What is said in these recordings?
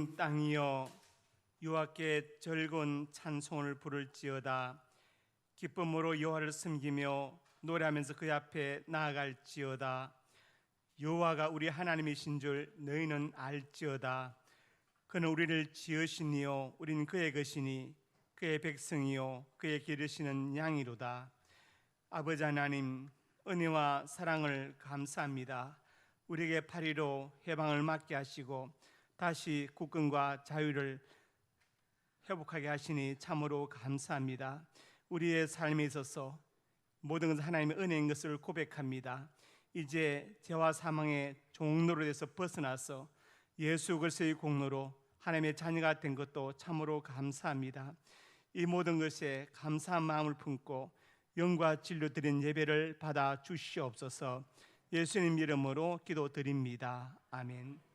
온 땅이여 여호와께 즐거운 찬송을 부를지어다. 기쁨으로 여호와를 섬기며 노래하면서 그 앞에 나아갈지어다. 여호와가 우리 하나님이신 줄 너희는 알지어다. 그는 우리를 지으시니요 우리는 그의 것이니 그의 백성이요 그의 기르시는 양이로다. 아버지 하나님, 은혜와 사랑을 감사합니다. 우리에게 파리로 해방을 맞게 하시고 다시 국권과 자유를 회복하게 하시니 참으로 감사합니다. 우리의 삶에 있어서 모든 것은 하나님의 은혜인 것을 고백합니다. 이제 죄와 사망의 종로로에서 벗어나서 예수 그리스도의 공로로 하나님의 자녀가 된 것도 참으로 감사합니다. 이 모든 것에 감사한 마음을 품고 영과 진리로 드린 예배를 받아 주시옵소서. 예수님 이름으로 기도드립니다. 아멘.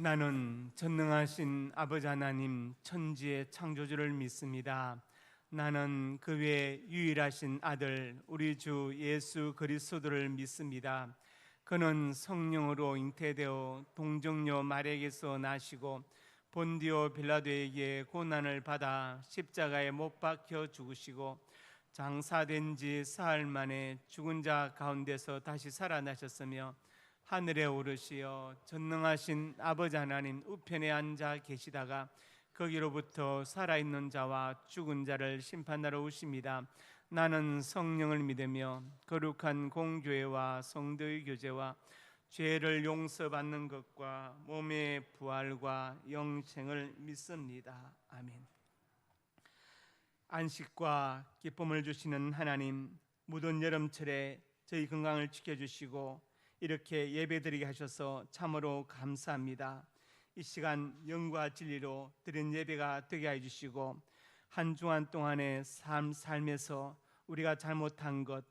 나는 전능하신 아버지 하나님 천지의 창조주를 믿습니다. 나는 그 외에 유일하신 아들 우리 주 예수 그리스도를 믿습니다. 그는 성령으로 잉태되어 동정녀 마리아에게서 나시고 본디오 빌라도에게 고난을 받아 십자가에 못 박혀 죽으시고 장사된 지 사흘 만에 죽은 자 가운데서 다시 살아나셨으며 하늘에 오르시어 전능하신 아버지 하나님 우편에 앉아 계시다가 거기로부터 살아있는 자와 죽은 자를 심판하러 오십니다. 나는 성령을 믿으며 거룩한 공교회와 성도의 교제와 죄를 용서받는 것과 몸의 부활과 영생을 믿습니다. 아멘. 안식과 기쁨을 주시는 하나님, 무더운 여름철에 저희 건강을 지켜주시고 이렇게 예배드리게 하셔서 참으로 감사합니다. 이 시간 영과 진리로 드린 예배가 되게 해주시고 한 주간 동안의 삶에서 우리가 잘못한 것,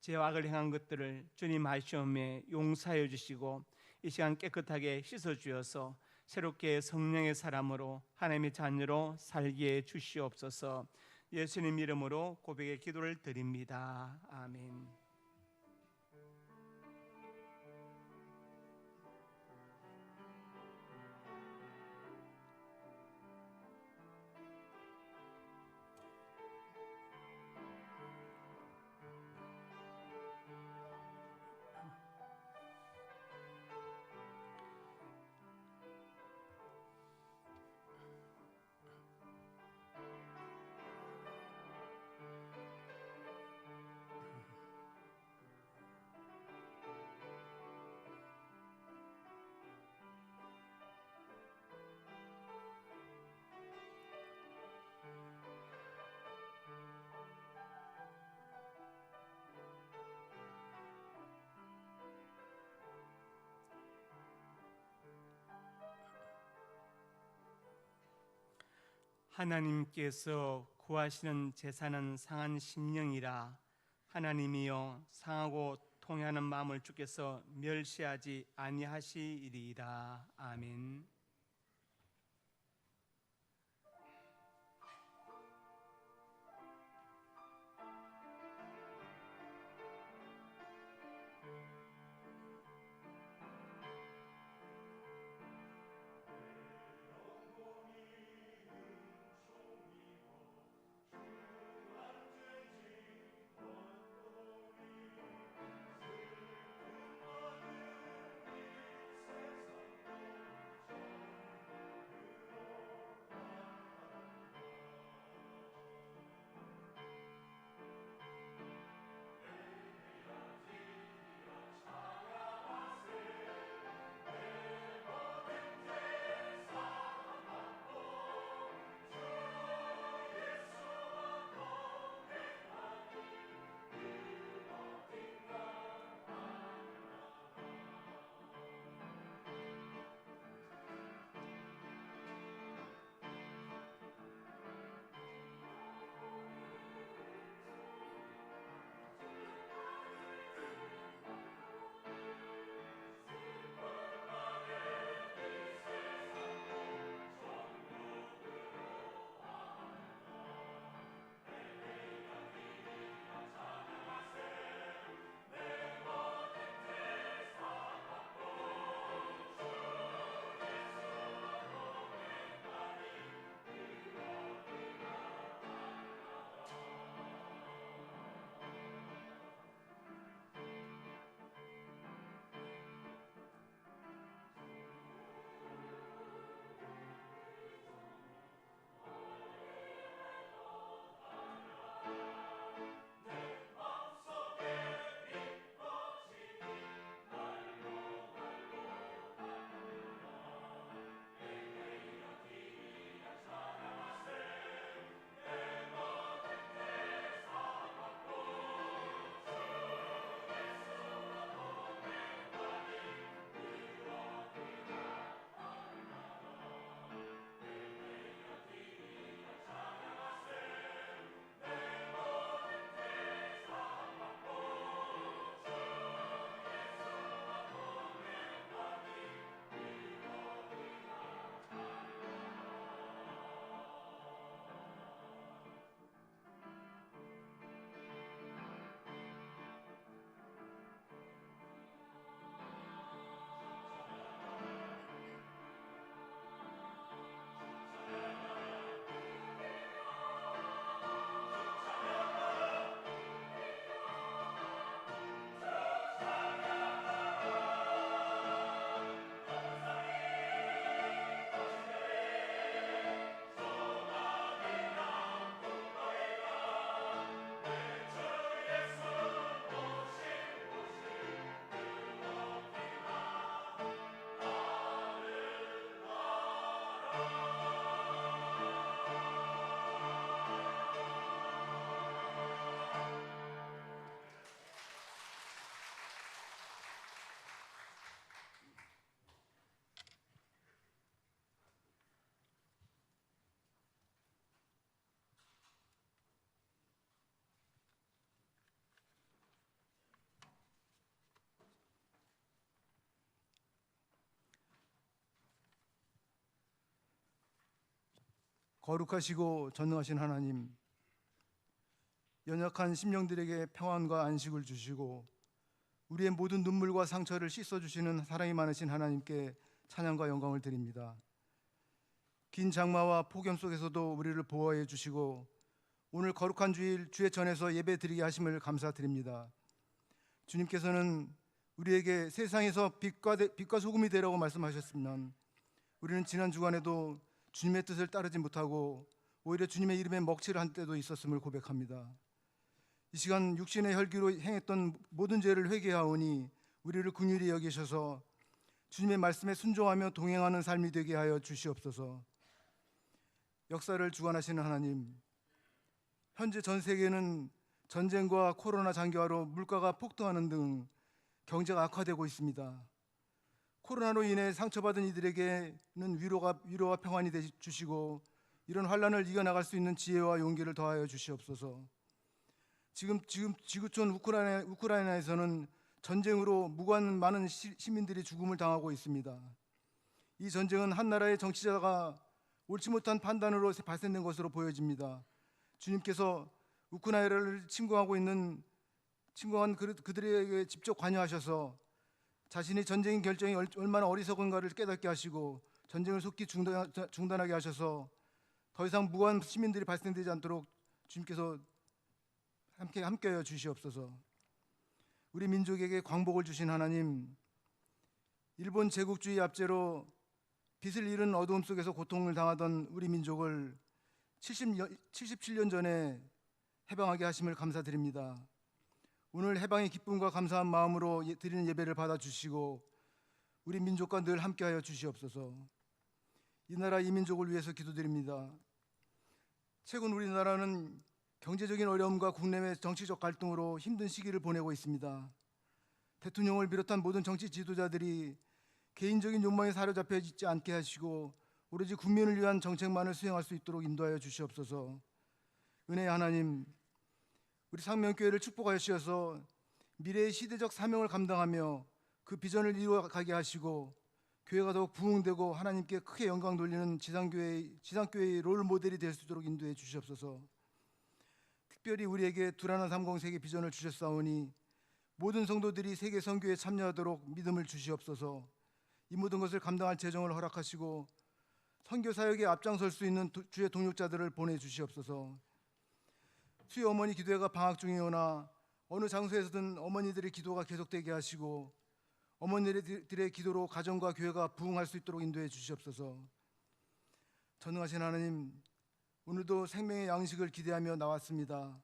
죄와 악을 행한 것들을 주님 아시오매 용서해 주시고 이 시간 깨끗하게 씻어 주어서 새롭게 성령의 사람으로 하나님의 자녀로 살게 주시옵소서. 예수님 이름으로 고백의 기도를 드립니다. 아멘. 하나님께서 구하시는 제사는 상한 심령이라. 하나님이여 상하고 통회하는 마음을 주께서 멸시하지 아니하시리이다. 아멘. 거룩하시고 전능하신 하나님, 연약한 심령들에게 평안과 안식을 주시고 우리의 모든 눈물과 상처를 씻어주시는 사랑이 많으신 하나님께 찬양과 영광을 드립니다. 긴 장마와 폭염 속에서도 우리를 보호해 주시고 오늘 거룩한 주일 주의 전에서 예배 드리게 하심을 감사드립니다. 주님께서는 우리에게 세상에서 빛과 소금이 되라고 말씀하셨으면 우리는 지난 주간에도 주님의 뜻을 따르지 못하고 오히려 주님의 이름에 먹칠을 한 때도 있었음을 고백합니다. 이 시간 육신의 혈기로 행했던 모든 죄를 회개하오니 우리를 긍휼히 여기셔서 주님의 말씀에 순종하며 동행하는 삶이 되게 하여 주시옵소서. 역사를 주관하시는 하나님, 현재 전 세계는 전쟁과 코로나 장기화로 물가가 폭등하는 등 경제가 악화되고 있습니다. 코로나로 인해 상처받은 이들에게는 위로와 평안이 주시고 이런 환란을 이겨나갈 수 있는 지혜와 용기를 더하여 주시옵소서. 지금 지구촌 우크라이나에서는 전쟁으로 무관 많은 시민들이 죽음을 당하고 있습니다. 이 전쟁은 한 나라의 정치자가 옳지 못한 판단으로 발생된 것으로 보여집니다. 주님께서 우크라이나를 침공한 그들에게 직접 관여하셔서 자신이 전쟁의 결정이 얼마나 어리석은가를 깨닫게 하시고 전쟁을 속히 중단하게 하셔서 더 이상 무고한 시민들이 발생되지 않도록 주님께서 함께하여 주시옵소서. 우리 민족에게 광복을 주신 하나님, 일본 제국주의 압제로 빛을 잃은 어두움 속에서 고통을 당하던 우리 민족을 77년 전에 해방하게 하심을 감사드립니다. 오늘 해방의 기쁨과 감사한 마음으로 드리는 예배를 받아주시고 우리 민족과 늘 함께하여 주시옵소서. 이 나라 이 민족을 위해서 기도드립니다. 최근 우리나라는 경제적인 어려움과 국내외 정치적 갈등으로 힘든 시기를 보내고 있습니다. 대통령을 비롯한 모든 정치 지도자들이 개인적인 욕망에 사로잡혀 있지 않게 하시고 오로지 국민을 위한 정책만을 수행할 수 있도록 인도하여 주시옵소서. 은혜의 하나님, 우리 상명교회를 축복하여 주셔서 미래의 시대적 사명을 감당하며 그 비전을 이루어가게 하시고 교회가 더욱 부흥되고 하나님께 크게 영광 돌리는 지상교회의 롤 모델이 될 수 있도록 인도해 주시옵소서. 특별히 우리에게 두라나 30 세계 비전을 주셨사오니 모든 성도들이 세계 선교에 참여하도록 믿음을 주시옵소서. 이 모든 것을 감당할 재정을 허락하시고 선교 사역에 앞장설 수 있는 주의 동역자들을 보내주시옵소서. 수요 어머니 기도회가 방학 중이오나 어느 장소에서든 어머니들의 기도가 계속되게 하시고 어머니들의 기도로 가정과 교회가 부흥할 수 있도록 인도해 주시옵소서. 전능하신 하나님, 오늘도 생명의 양식을 기대하며 나왔습니다.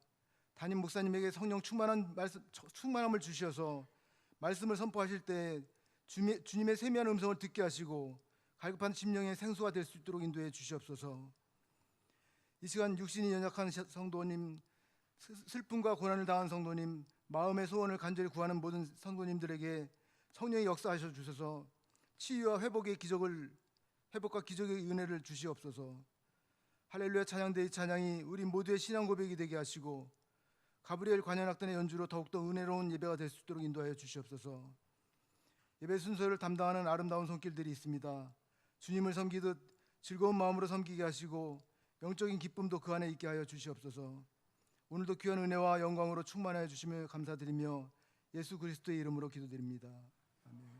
담임 목사님에게 성령 충만함을 주셔서 말씀을 선포하실 때 주님의 세미한 음성을 듣게 하시고 갈급한 심령의 생수가 될 수 있도록 인도해 주시옵소서. 이 시간 육신이 연약한 성도님, 슬픔과 고난을 당한 성도님, 마음의 소원을 간절히 구하는 모든 성도님들에게 성령이 역사하셔 주셔서 치유와 회복과 기적의 은혜를 주시옵소서. 할렐루야 찬양대의 찬양이 우리 모두의 신앙 고백이 되게 하시고 가브리엘 관현악단의 연주로 더욱더 은혜로운 예배가 될 수 있도록 인도하여 주시옵소서. 예배 순서를 담당하는 아름다운 손길들이 있습니다. 주님을 섬기듯 즐거운 마음으로 섬기게 하시고 영적인 기쁨도 그 안에 있게 하여 주시옵소서. 오늘도 귀한 은혜와 영광으로 충만하여 주시며 감사드리며 예수 그리스도의 이름으로 기도드립니다. 아멘.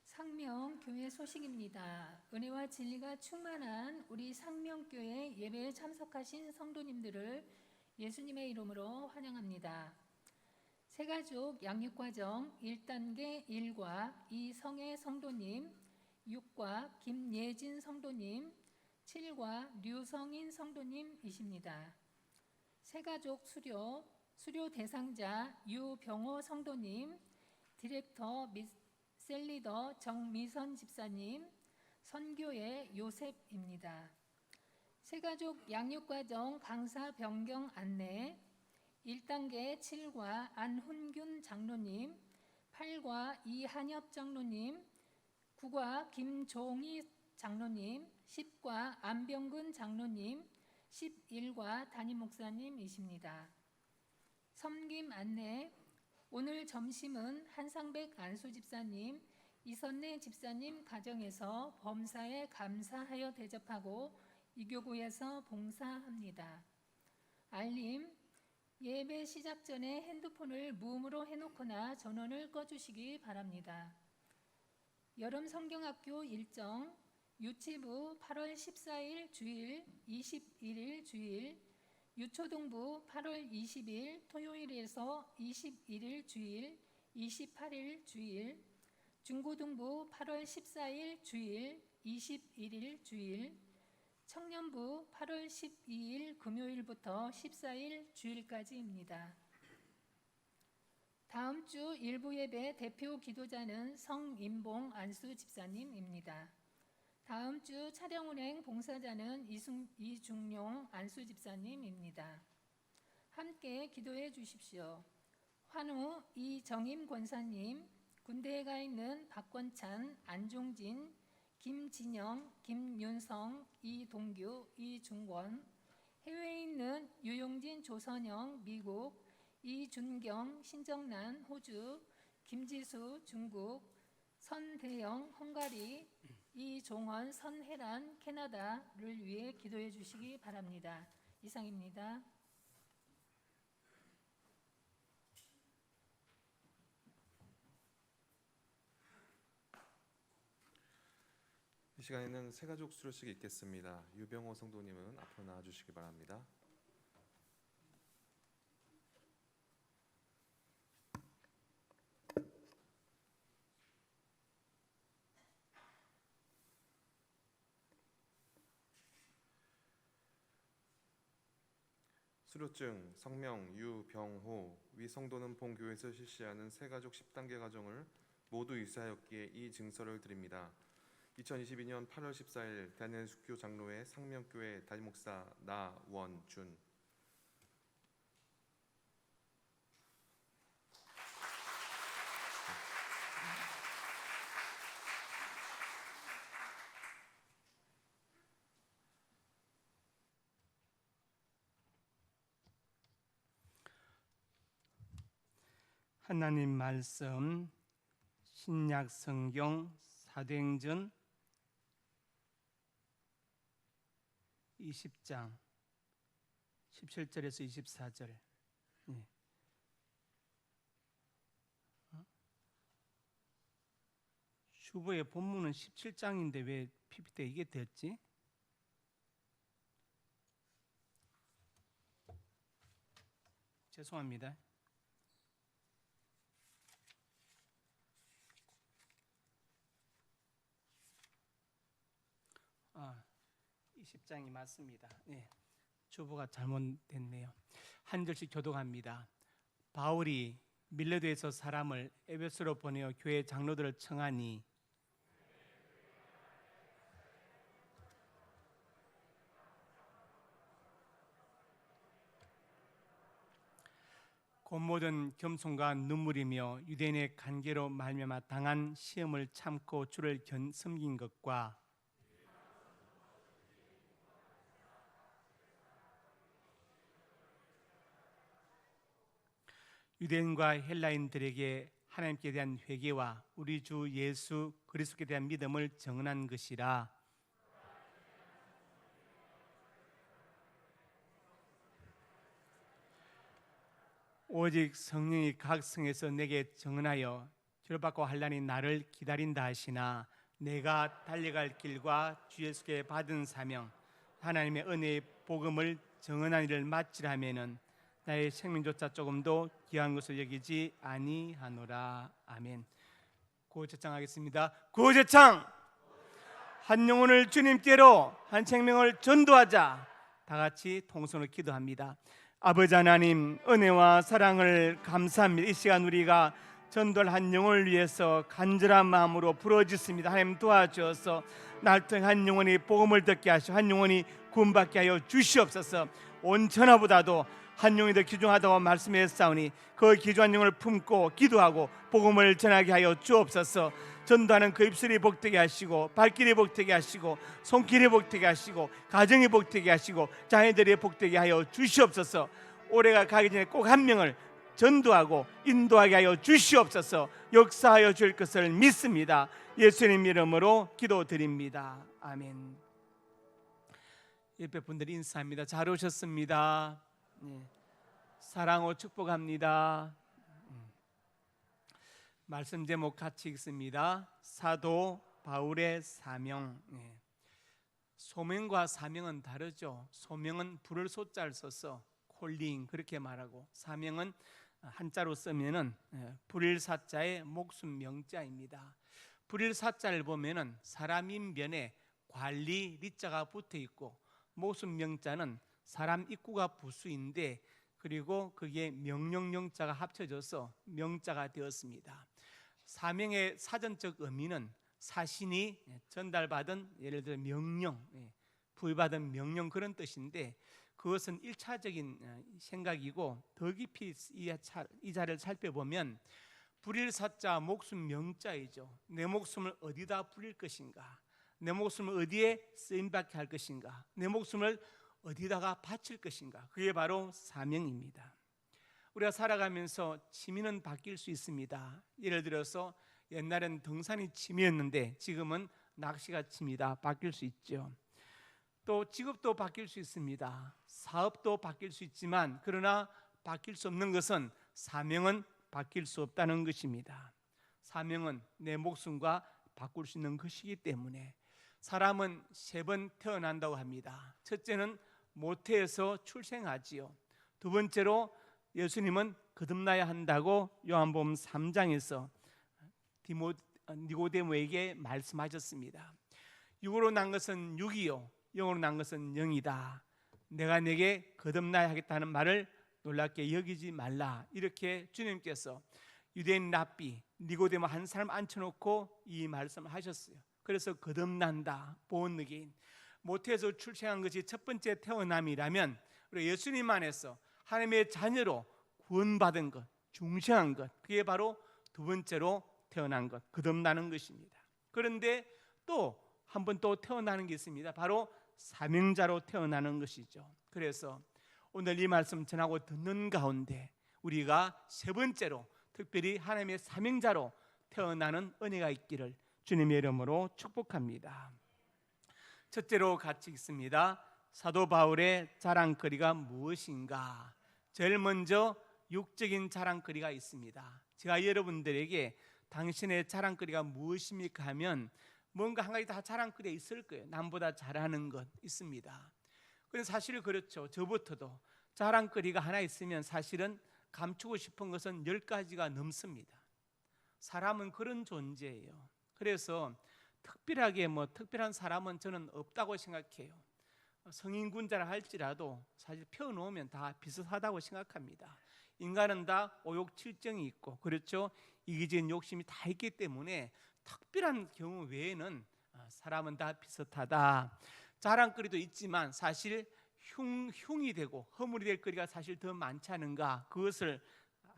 상명교회 소식입니다. 은혜와 진리가 충만한 우리 상명교회 예배에 참석하신 성도님들을 예수님의 이름으로 환영합니다. 새가족 양육과정 1단계 1과 이성애 성도님, 6과 김예진 성도님, 7과 류성인 성도님이십니다. 새가족 수료 대상자 유병호 성도님, 디렉터 셀리더 정미선 집사님, 선교의 요셉입니다. 새가족 양육과정 강사 변경 안내 1단계 7과 안훈균 장로님, 8과 이한엽 장로님, 9과 김종희 장로님, 10과 안병근 장로님, 11과 담임 목사님이십니다. 섬김 안내 오늘 점심은 한상백 안수 집사님, 이선내 집사님 가정에서 범사에 감사하여 대접하고 이교구에서 봉사합니다. 알림 예배 시작 전에 핸드폰을 무음으로 해놓거나 전원을 꺼주시기 바랍니다. 여름 성경학교 일정 유치부 8월 14일 주일, 21일 주일, 유초등부 8월 20일 토요일에서 21일 주일, 28일 주일, 중고등부 8월 14일 주일, 21일 주일, 청년부 8월 12일 금요일부터 14일 주일까지입니다. 다음 주 일부 예배 대표 기도자는 성인봉 안수 집사님입니다. 다음 주 차량 운행 봉사자는 이중용 안수 집사님입니다. 함께 기도해 주십시오. 환우 이정임 권사님, 군대에 가 있는 박권찬, 안종진, 김진영, 김윤성, 이동규, 이중권, 해외에 있는 유용진, 조선영, 미국, 이준경, 신정란, 호주, 김지수, 중국, 선대영, 헝가리, 이종원, 선혜란, 캐나다를 위해 기도해 주시기 바랍니다. 이상입니다. 이 시간에는 새가족 수료식이 있겠습니다. 유병호 성도님은 앞으로 나와주시기 바랍니다. 수료증 성명 유병호 위 성도는 본교회에서 실시하는 새가족 10단계 과정을 모두 유사하였기에 이 증서를 드립니다. 2022년 8월 14일 대한예수교 장로회 상명교회 담임목사 나원준. 하나님 말씀 신약 성경 사도행전 20장 17절에서 24절. 주보의 본문은 17장인데 왜 PPT에 이게 됐지? 죄송합니다. 20장이 맞습니다. 네, 주보가 잘못됐네요. 한 절씩 교독합니다. 바울이 밀레도에서 사람을 에베소로 보내어 교회 장로들을 청하니 곧 모든 겸손과 눈물이며 유대인의 간계로 말미암아 당한 시험을 참고 주를 섬긴 것과 유대인과 헬라인들에게 하나님께 대한 회개와 우리 주 예수 그리스도께 대한 믿음을 증언한 것이라. 오직 성령이 각 성에서 내게 증언하여 결받고 환난이 나를 기다린다 하시나 내가 달려갈 길과 주 예수께 받은 사명 하나님의 은혜의 복음을 증언한 일을 마치라 하면은 나의 생명조차 조금도 귀한 것을 여기지 아니하노라. 아멘. 구호제창 하겠습니다. 구호제창. 한 영혼을 주님께로 한 생명을 전도하자. 다 같이 통성으로 기도합니다. 아버지 하나님 은혜와 사랑을 감사합니다. 이 시간 우리가 전도할 한 영혼을 위해서 간절한 마음으로 부르짖습니다. 하나님 도와주어서 날 통해 한 영혼이 복음을 듣게 하시고 한 영혼이 구원받게 하여 주시옵소서. 온 천하보다도 한 영혼이 더 귀중하다고 말씀했사오니 그 귀중한 영혼을 품고 기도하고 복음을 전하게 하여 주옵소서. 전도하는 그 입술이 복되게 하시고 발길이 복되게 하시고 손길이 복되게 하시고 가정이 복되게 하시고 자녀들이 복되게 하여 주시옵소서. 올해가 가기 전에 꼭 한 명을 전도하고 인도하게 하여 주시옵소서. 역사하여 줄 것을 믿습니다. 예수님 이름으로 기도드립니다. 아멘. 옆에 분들이 인사합니다. 잘 오셨습니다. 네. 사랑으로 축복합니다. 말씀 제목 같이 읽습니다. 사도 바울의 사명. 네. 소명과 사명은 다르죠. 소명은 불을 소자를 써서 콜링 그렇게 말하고, 사명은 한자로 쓰면은 불일 사자의 목숨 명자입니다. 불일 사자를 보면은 사람인 변에 관리 리자가 붙어 있고, 목숨 명자는 사람 입구가 부수인데, 그리고 그게 명령령자가 합쳐져서 명자가 되었습니다. 사명의 사전적 의미는 사신이 전달받은, 예를 들어 명령, 부여받은 명령 그런 뜻인데, 그것은 1차적인 생각이고, 더 깊이 이 자를 살펴보면 불일 사자 목숨 명자이죠. 내 목숨을 어디다 불릴 것인가, 내 목숨을 어디에 쓰임받게 할 것인가, 내 목숨을 어디다가 바칠 것인가, 그게 바로 사명입니다. 우리가 살아가면서 취미는 바뀔 수 있습니다. 예를 들어서 옛날엔 등산이 취미였는데 지금은 낚시가 취미다, 바뀔 수 있죠. 또 직업도 바뀔 수 있습니다. 사업도 바뀔 수 있지만, 그러나 바뀔 수 없는 것은 사명은 바뀔 수 없다는 것입니다. 사명은 내 목숨과 바꿀 수 있는 것이기 때문에 사람은 3번 태어난다고 합니다. 첫째는 모태에서 출생하지요. 두 번째로 예수님은 거듭나야 한다고 요한복음 3장에서 니고데모에게 말씀하셨습니다. 육으로 난 것은 육이요 영으로 난 것은 영이다. 내가 내게 거듭나야 하겠다는 말을 놀랍게 여기지 말라. 이렇게 주님께서 유대인 랍비 니고데모 한 사람 앉혀놓고 이 말씀을 하셨어요. 그래서 거듭난다, born again, 모태에서 출생한 것이 첫 번째 태어남이라면, 우리 예수님 안에서 하나님의 자녀로 구원받은 것, 중생한 것, 그게 바로 두 번째로 태어난 것, 거듭나는 것입니다. 그런데 또 한 번 또 태어나는 게 있습니다. 바로 사명자로 태어나는 것이죠. 그래서 오늘 이 말씀 전하고 듣는 가운데 우리가 3번째로 특별히 하나님의 사명자로 태어나는 은혜가 있기를 주님의 이름으로 축복합니다. 첫째로 같이 읽습니다. 사도 바울의 자랑거리가 무엇인가? 제일 먼저 육적인 자랑거리가 있습니다. 제가 여러분들에게 당신의 자랑거리가 무엇입니까 하면 뭔가 한 가지 다 자랑거리가 있을 거예요. 남보다 잘하는 것 있습니다. 그런데 사실 그렇죠. 저부터도 자랑거리가 하나 있으면 사실은 감추고 싶은 것은 10가지가 넘습니다. 사람은 그런 존재예요. 그래서 특별하게 특별한 사람은 저는 없다고 생각해요. 성인군자라 할지라도 사실 펴놓으면 다 비슷하다고 생각합니다. 인간은 다 오욕칠정이 있고, 그렇죠? 이기적인 욕심이 다 있기 때문에 특별한 경우 외에는 사람은 다 비슷하다. 자랑거리도 있지만 사실 흉이 되고 허물이 될 거리가 사실 더 많지 않은가, 그것을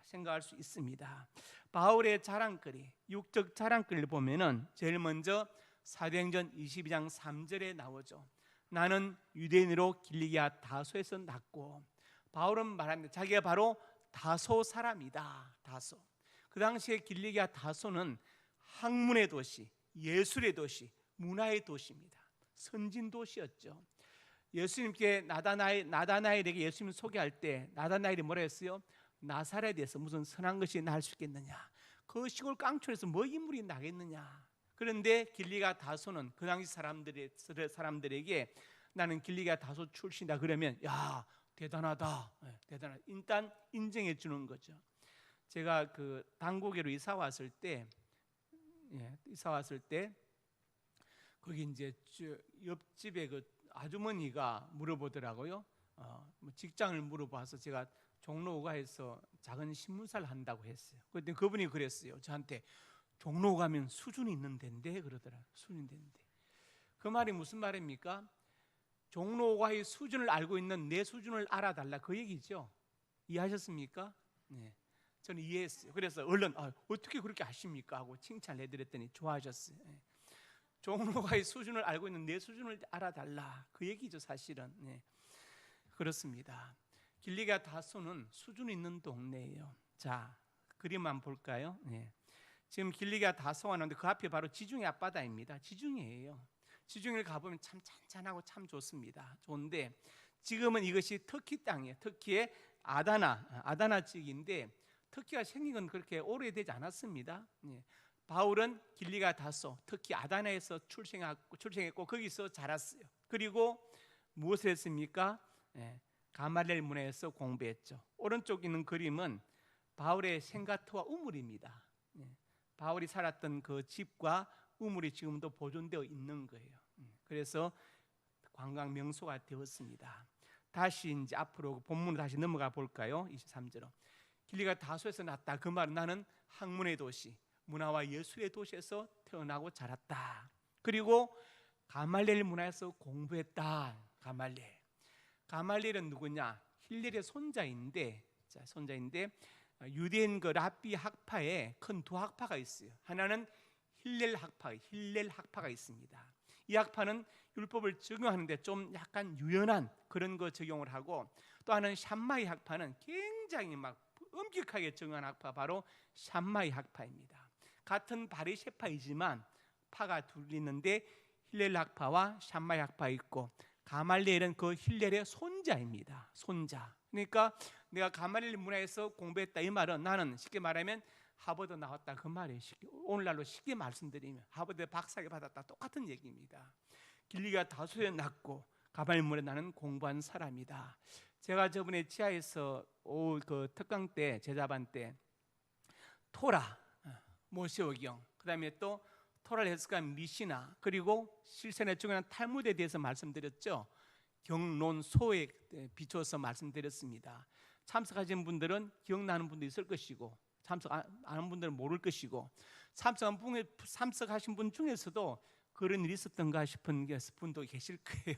생각할 수 있습니다. 바울의 자랑거리, 육적 자랑거리를 보면은 제일 먼저 사도행전 22장 3절에 나오죠. 나는 유대인으로 길리기아 다소에서 났고, 바울은 말합니다. 자기가 바로 다소 사람이다. 다소. 그 당시에 길리기아 다소는 학문의 도시, 예술의 도시, 문화의 도시입니다. 선진 도시였죠. 예수님께 나다나엘에게 예수님 소개할 때 나다나엘이 뭐라 했어요? 나사렛에서 무슨 선한 것이 날 수 있겠느냐? 그 시골 깡촌에서 뭐 인물이 나겠느냐? 그런데 길리기아 다소는 그 당시 사람들에게 나는 길리기아 다소 출신이다 그러면 야, 대단하다, 대단하다, 일단 인정해 주는 거죠. 제가 그 당고개로 이사 왔을 때 거기 이제 옆집에 그 아주머니가 물어보더라고요. 직장을 물어봐서 제가 종로가에서 작은 신문사를 한다고 했어요. 그때 그분이 그랬어요. 저한테 종로 가면 수준이 있는 데인데 그러더라. 수준이 있는데. 그 말이 무슨 말입니까? 종로가의 수준을 알고 있는 내 수준을 알아달라 그 얘기죠. 이해하셨습니까? 네. 저는 이해했어요. 그래서 얼른 어떻게 그렇게 아십니까? 하고 칭찬을 해드렸더니 좋아하셨어요. 네. 종로가의 수준을 알고 있는 내 수준을 알아달라 그 얘기죠 사실은. 네. 그렇습니다. 길리가 다소는 수준 있는 동네예요. 자, 그림 한번 볼까요? 네. 지금 길리가 다소가 나오는데 그 앞에 바로 지중해 앞바다입니다. 지중해예요. 지중해를 가보면 참 잔잔하고 참 좋습니다. 좋은데 지금은 이것이 터키 땅이에요. 터키의 아다나 지역인데 터키가 생긴 건 그렇게 오래되지 않았습니다. 네. 바울은 길리가 다소 터키 아다나에서 출생했고 거기서 자랐어요. 그리고 무엇을 했습니까? 네. 가말리엘 문화에서 공부했죠. 오른쪽 있는 그림은 바울의 생가터와 우물입니다. 네. 바울이 살았던 그 집과 우물이 지금도 보존되어 있는 거예요. 그래서 관광 명소가 되었습니다. 다시 이제 앞으로 본문으로 다시 넘어가 볼까요? 23절로 길리가 다소에서 났다. 그 말은 나는 학문의 도시, 문화와 예술의 도시에서 태어나고 자랐다. 그리고 가말리엘 문화에서 공부했다. 가말리엘은 누구냐? 힐렐의 손자인데 유대인 그 랍비 학파에 큰 두 학파가 있어요. 하나는 힐렐 학파가 있습니다. 이 학파는 율법을 적용하는데 좀 약간 유연한 그런 거 적용을 하고, 또 하나는 샴마이 학파는 굉장히 막 엄격하게 적용한 학파, 바로 샴마이 학파입니다. 같은 바리새파이지만 파가 둘 있는데 힐렐 학파와 샴마이 학파 있고, 가말리엘은 그 힐렐의 손자입니다. 손자. 그러니까 내가 가말리엘 문화에서 공부했다 이 말은 나는 쉽게 말하면 하버드 나왔다 그 말이에요. 오늘날로 쉽게 말씀드리면 하버드 박사학위 받았다 똑같은 얘기입니다. 길리가 다소에 났고 가말리엘 문화에 나는 공부한 사람이다. 제가 저번에 지하에서 그 특강 때 제자반 때 토라, 모세오경, 그다음에 또 토라를 해석한 미시나, 그리고 실선에 중요한 탈무드에 대해서 말씀드렸죠. 경론소에 비춰서 말씀드렸습니다. 참석하신 분들은 기억나는 분도 있을 것이고 참석 안 하는 분들은 모를 것이고, 참석하신 분 중에서도 그런 일이 있었던가 싶은 분도 계실 거예요.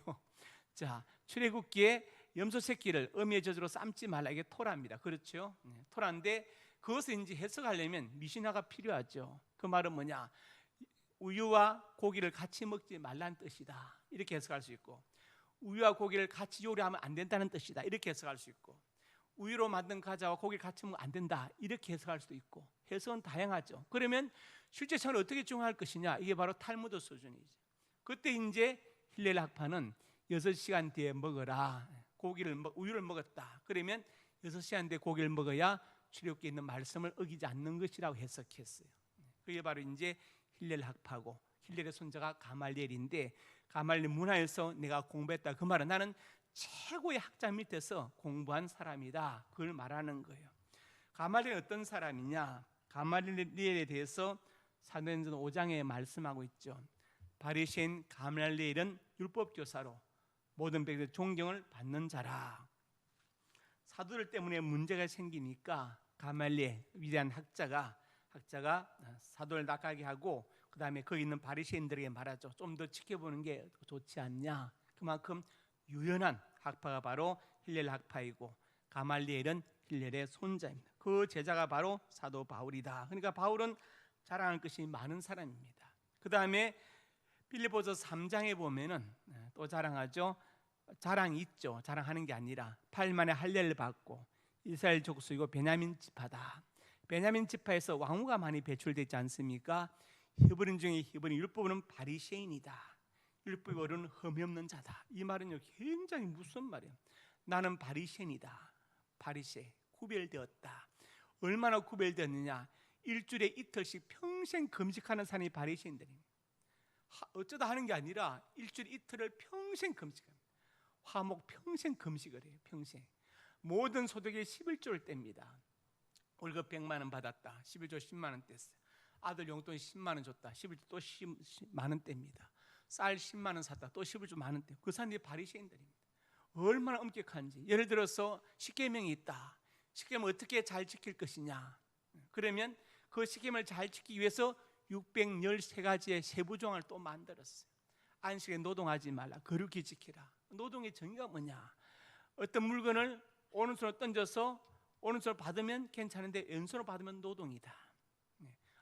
자, 출애굽기에 염소 새끼를 어미의 젖으로 삶지 말라, 이게 토라입니다. 그렇죠? 토라인데 그것을 이제 해석하려면 미시나가 필요하죠. 그 말은 뭐냐? 우유와 고기를 같이 먹지 말라는 뜻이다. 이렇게 해석할 수 있고, 우유와 고기를 같이 요리하면 안 된다는 뜻이다. 이렇게 해석할 수 있고, 우유로 만든 과자와 고기를 같이 먹으면 안 된다. 이렇게 해석할 수도 있고, 해석은 다양하죠. 그러면 실제적으로 어떻게 적용할 것이냐? 이게 바로 탈무드 수준이죠. 그때 이제 힐렐 학파는 6시간 뒤에 먹어라. 우유를 먹었다. 그러면 6시간 뒤에 고기를 먹어야 출애굽기에 있는 말씀을 어기지 않는 것이라고 해석했어요. 그게 바로 이제 힐렐 학파고, 힐렐의 손자가 가말리엘인데, 가말리엘 문화에서 내가 공부했다 그 말은 나는 최고의 학자 밑에서 공부한 사람이다, 그걸 말하는 거예요. 가말리엘은 어떤 사람이냐? 가말리엘에 대해서 사도행전 5장에 말씀하고 있죠. 바리새인 가말리엘은 율법교사로 모든 백성의 존경을 받는 자라. 사도들 때문에 문제가 생기니까 가말리엘 위대한 학자가 사도를 나가게 하고, 그 다음에 거기 있는 바리새인들에게 말하죠. 좀 더 지켜보는 게 좋지 않냐. 그만큼 유연한 학파가 바로 힐렐 학파이고, 가말리엘은 힐렐의 손자입니다. 그 제자가 바로 사도 바울이다. 그러니까 바울은 자랑할 것이 많은 사람입니다. 그 다음에 빌립보서 3장에 보면은 또 자랑하죠. 자랑이 있죠. 자랑하는 게 아니라 8만의 할례를 받고 이스라엘 족속이고 베냐민 지파다. 베냐민 지파에서 왕후가 많이 배출되지 않습니까? 히브리인 중에 히브리, 율법은 바리새인이다. 율법이 어른 흠이 없는 자다. 이 말은요 굉장히 무슨 말이에요? 나는 바리새인이다. 바리새, 구별되었다. 얼마나 구별되었느냐? 일주일에 이틀씩 평생 금식하는 사람이 바리새인들입니다. 어쩌다 하는 게 아니라 일주일 이틀을 평생 금식합니다. 화목 평생 금식을 해요. 평생. 모든 소득의 11조를 뗍니다. 월급 100만 원 받았다. 11조 10만 원 뗐어요. 아들 용돈 10만 원 줬다. 11조 또 10만 원 뗍니다. 쌀 10만 원 샀다. 또 11조 만 원 떼고. 그 사람들이 바리새인들입니다. 얼마나 엄격한지. 예를 들어서 십계명이 있다. 십계명을 어떻게 잘 지킬 것이냐. 그러면 그 십계명을 잘 지키기 위해서 613가지의 세부조항을 또 만들었어요. 안식에 노동하지 말라, 거룩히 지키라. 노동의 정의가 뭐냐? 어떤 물건을 오른손으로 던져서 오른손으로 받으면 괜찮은데 왼손으로 받으면 노동이다.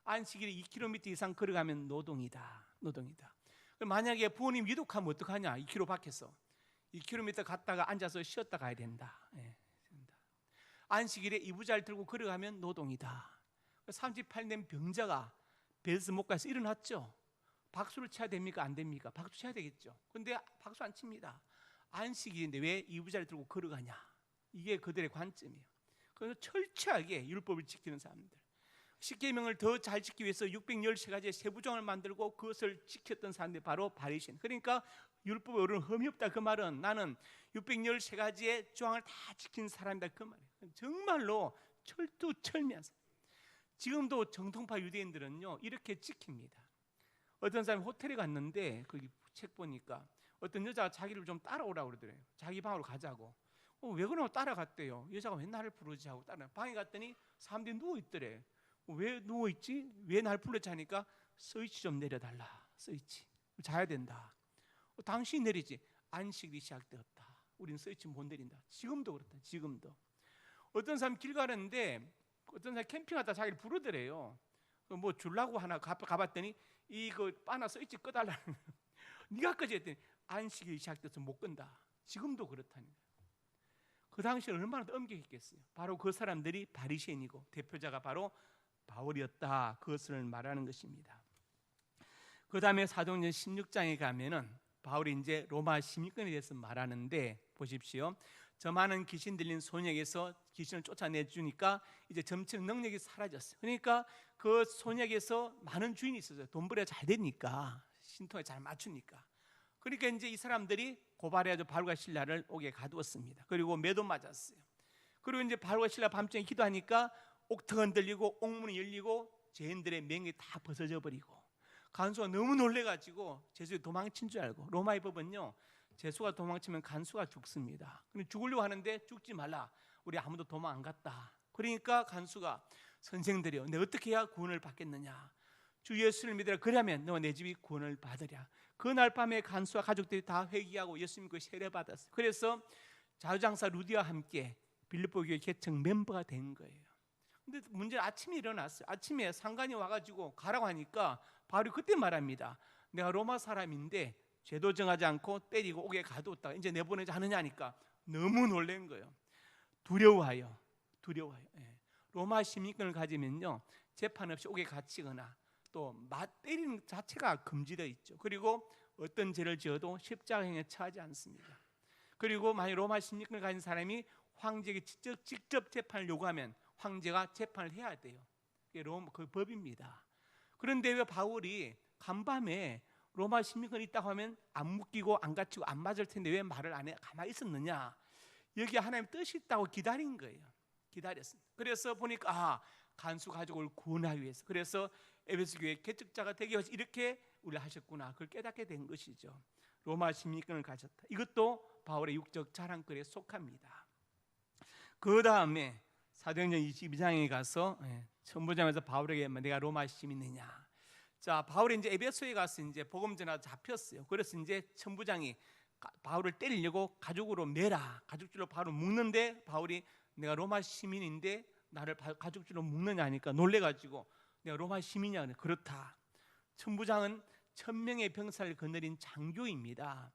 안식일에 2km 이상 걸어가면 노동이다. 만약에 부모님 위독하면 어떡하냐? 2km 밖에서 2km 갔다가 앉아서 쉬었다 가야 된다. 안식일에 이부자를 들고 걸어가면 노동이다. 38년 병자가 베드스 못 가서 일어났죠. 박수를 쳐야 됩니까? 안 됩니까? 박수 쳐야 되겠죠. 근데 박수 안 칩니다. 안식일인데 왜 이부자를 들고 걸어가냐? 이게 그들의 관점이에요. 그래서 철저하게 율법을 지키는 사람들, 십계명을 더 잘 지키기 위해서 613가지의 세부조항을 만들고 그것을 지켰던 사람들이 바로 바리새인. 그러니까 율법에 어른 흠이 없다 그 말은 나는 613가지의 조항을 다 지킨 사람이다 그 말이에요. 정말로 철두철미한 사람. 지금도 정통파 유대인들은요 이렇게 지킵니다. 어떤 사람이 호텔에 갔는데 거기 책 보니까 어떤 여자가 자기를 좀 따라오라고 그러더래요. 자기 방으로 가자고. 왜 그러냐고 따라갔대요. 여자가 왜 나를 부르지 하고 따라 방에 갔더니 사람들이 누워있더래. 왜 누워있지? 왜 날 불렀지 하니까 스위치 좀 내려달라. 스위치 자야 된다. 당신이 내리지. 안식일이 시작되었다. 우린 스위치 못 내린다. 지금도 그렇다. 지금도 어떤 사람 길 가는데 어떤 사람 캠핑하다 자기를 부르더래요. 뭐 주려고 하나 가봤더니 이거 바나 스위치 꺼달라는 거예요. 네가 끄지 했더니 안식일이 시작돼서 못 끈다. 지금도 그렇다는 거예요. 그 당시에 얼마나 엄격했겠어요. 바로 그 사람들이 바리새인이고 대표자가 바로 바울이었다. 그것을 말하는 것입니다. 그 다음에 사도행전 16장에 가면은 바울이 이제 로마 시민권에 대해서 말하는데 보십시오. 저 많은 귀신 들린 소녀에게서 귀신을 쫓아내주니까 이제 점차 능력이 사라졌어요. 그러니까 그 소녀에게서 많은 주인이 있었어요. 돈벌이가 잘 되니까 신통에 잘 맞추니까. 그러니까 이제 이 사람들이 고발해가지고 바울과 실라를 옥에 가두었습니다. 그리고 매도 맞았어요. 그리고 이제 바울과 실라 밤중에 기도하니까 옥터가 흔들리고 옥문이 열리고 죄인들의 맹이 다 벗어져 버리고 간수가 너무 놀래가지고 제수가 도망친 줄 알고 로마의 법은요 제수가 도망치면 간수가 죽습니다. 근데 죽으려고 하는데 죽지 말라. 우리 아무도 도망 안 갔다. 그러니까 간수가 선생들이요 내가 어떻게 해야 구원을 받겠느냐. 주 예수를 믿으라. 그러면 너와 내 집이 구원을 받으랴. 그날 밤에 간수와 가족들이 다 회개하고 예수 믿고 세례받았어요. 그래서 자유장사 루디와 함께 빌립보 교회 개척 멤버가 된 거예요. 근데 문제는 아침에 일어났어요. 아침에 상관이 와가지고 가라고 하니까 바울이 그때 말합니다. 내가 로마 사람인데 죄도 정하지 않고 때리고 옥에 가두었다가 이제 내보내지 않느냐 하니까 너무 놀란 거예요. 두려워하여. 예. 로마 시민권을 가지면요 재판 없이 옥에 갇히거나 또 때리는 자체가 금지되어 있죠. 그리고 어떤 죄를 지어도 십자가형에 처하지 않습니다. 그리고 만약 로마 시민권을 가진 사람이 황제에게 직접 재판을 요구하면 황제가 재판을 해야 돼요. 그게 그 법입니다. 그런데 왜 바울이 간밤에 로마 시민권이 있다고 하면 안 묶이고 안 갇히고 안 맞을 텐데 왜 말을 안 해? 가만히 있었느냐? 여기 하나님 뜻이 있다고 기다린 거예요. 기다렸습니다. 그래서 보니까 간수 가족을 구원하기 위해서 그래서 에베소 교회 개척자가 되기 위해서 이렇게 우리 하셨구나. 그걸 깨닫게 된 것이죠. 로마 시민권을 가졌다. 이것도 바울의 육적 자랑거리에 속합니다. 그 다음에 사도행전 22장에 가서 천부장에서 바울에게 내가 로마 시민이냐. 자, 바울이 이제 에베소에 가서 이제 복음 전하다 잡혔어요. 그래서 이제 천부장이 바울을 때리려고 가죽으로 매라. 가죽줄로 바울을 묶는데 바울이 내가 로마 시민인데 나를 가죽줄로 묶느냐 하니까 놀래가지고 내가 로마 시민이냐. 그렇다. 천부장은 1000명의 병사를 거느린 장교입니다.